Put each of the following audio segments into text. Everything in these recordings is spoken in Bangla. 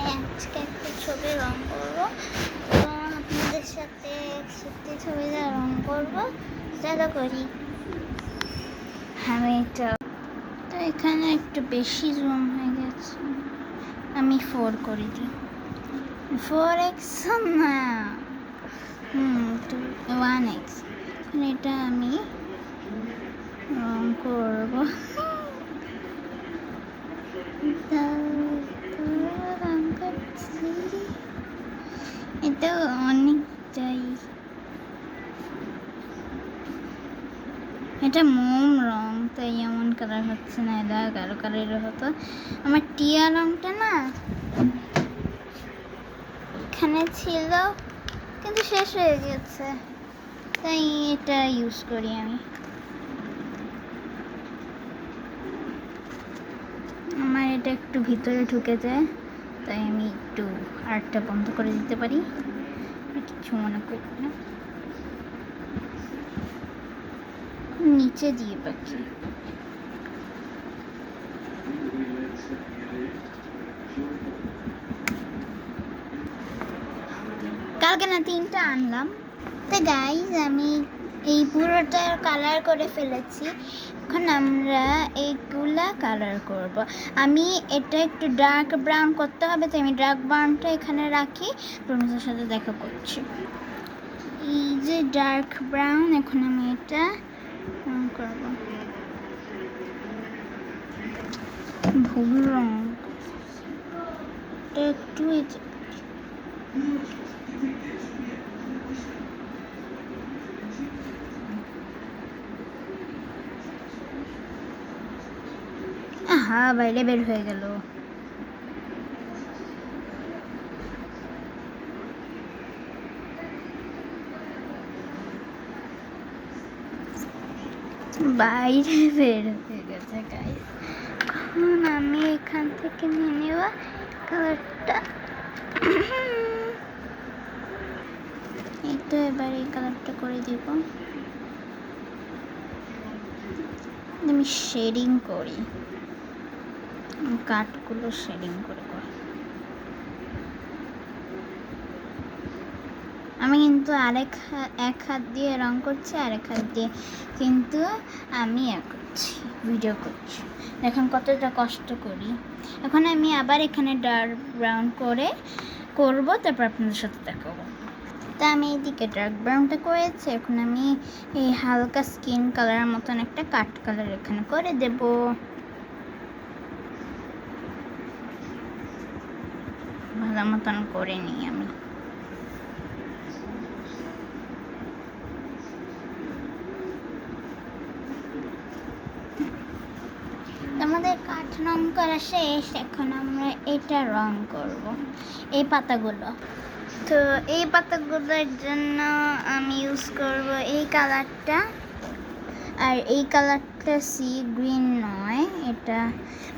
আমি আজকে একটা ছবি রং করবো, তো আপনাদের সাথে একসাথে ছবিটা রং করবো, সেটা করি। আমি এটা তো এখানে একটু বেশি জুম হয়ে গেছে, আমি 4 করে দিই। 4x না, 1x। এটা আমি রং করবো। এটা অনেকটাই, এটা মোম রং, তাই এমন কালার হচ্ছে না, এটা কালো কালারের হতো। আমার টিয়া রংটা না এখানে ছিল কিন্তু শেষ হয়ে গেছে, তাই এটা ইউজ করি আমি। আমার এটা একটু ভিতরে ঢুকে যায়, তাই আমি একটু আর্টটা বন্ধ করে দিতে পারি, কিছু মনে করি না। নিচে দিয়ে পাচ্ছি, কালকে না 3টা আনলাম। তো গাইজ আমি এই পুরোটা কালার করে ফেলেছি, এখন আমরা এইগুলা কালার করব। আমি এটা একটু ডার্ক ব্রাউন করতে হবে, তো আমি ডার্ক ব্রাউনটা এখানে রাখি, আপনাদের সাথে দেখা করছি। এই যে ডার্ক ব্রাউন, এখন আমি এটা রং করব। ভুল রং একটু বাইরে বের হয়ে গেল। বাইরে বের হয়ে গেছে গাইস। এখন আমি এখান থেকে নিয়ে নেব কালারটা। এই তো এবার এই কালারটা করে দিব। আমি শেডিং করি, কাঠগুলো শেডিং করে করি। আমি কিন্তু এক হাত দিয়ে রং করছি, আরেক হাত দিয়ে কিন্তু আমি করছি, ভিডিও করছি। এখন কতটা কষ্ট করি। এখন আমি আবার এখানে ডার্ক ব্রাউন করবো, তারপর আপনাদের সাথে দেখাবো। তা আমি এইদিকে ডার্ক ব্রাউনটা করেছি, এখন আমি এই হালকা স্কিন কালারের মতন একটা কাঠ কালার এখানে করে দেব। ভালো মতন করে নিই আমি। আমাদের কাঠ রং করা শেষ, এখন আমরা এটা রং করব, এই পাতাগুলো। তো এই পাতাগুলোর জন্য আমি ইউজ করব এই কালারটা, আর এই কালারটা সি গ্রিন নয়, এটা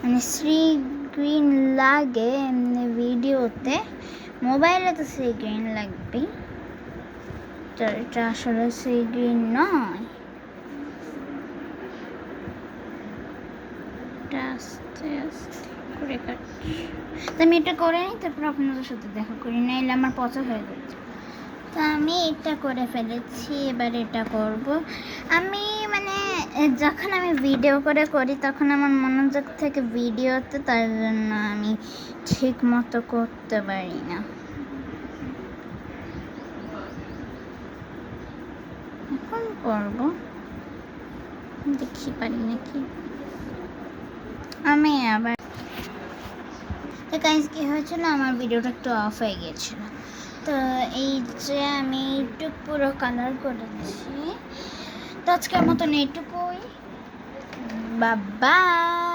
মানে সি গ্রিন লাগে এমনি ভিডিওতে, মোবাইলে তো সি গ্রিন লাগবেই, তো এটা আসলে সি গ্রিন নয়। আস্তে আস্তে করে কাটছি, তো আমি এটা করে নিই, তারপর আপনাদের সাথে দেখা করি, নাইলে আমার পচা হয়ে যাচ্ছে। তো আমি এটা করে ফেলেছি, এবার এটা করব। আমি মানে যখন আমি ভিডিও করি তখন আমার মনোযোগ থেকে ভিডিওতে, তার জন্য আমি ঠিক মতো করতে পারি না। এখন করব, দেখি পারি নাকি আমি আবার। তো গাইস কি হয়েছিল, আমার ভিডিওটা একটু অফ হয়ে গিয়েছিল, তো এই যে আমি এইটুকু পুরো কালার করেছি। তো আজকের মতন এইটুকুই, বাই বাই।